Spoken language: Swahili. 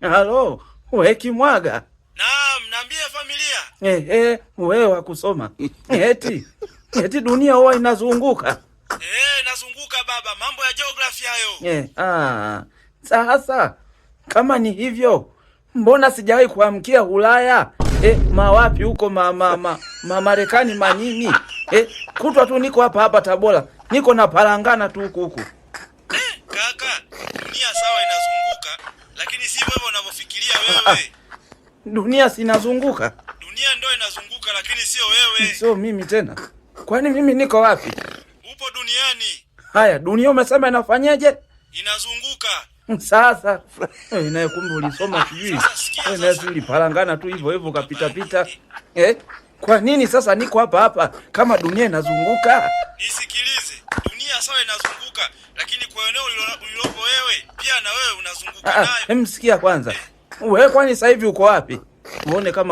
Halo, we Kimwaga. Naam, naambie familia. Wewe wa kusoma. Eti dunia huwa inazunguka. Nazunguka baba, mambo ya geography hayo. Sasa kama ni hivyo, mbona sijawahi kuamkia Ulaya? Mawapi huko Marekani manini? Kutwa tu niko hapa Tabora. Niko na parangana tu huku. Kaka, dunia sawa inazunguka, lakini si wewe unavyofikiria wewe. Dunia sinazunguka. Dunia ndio inazunguka, lakini sio wewe. Sio mimi tena. Kwani mimi niko wapi? Upo duniani. Haya, dunia umesema inafanyaje? Inazunguka. Sasa naye kumbe ulisoma sijui. Naye ulipalangana tu hivyo kapita. Kwa nini sasa niko hapa kama dunia inazunguka? Nisikilize. Dunia sawa inazunguka, lakini kwa eneo ulilopo wewe, pia na wewe unazunguka nayo. Msikia kwanza. Wewe kwani sasa hivi uko wapi? Muone kama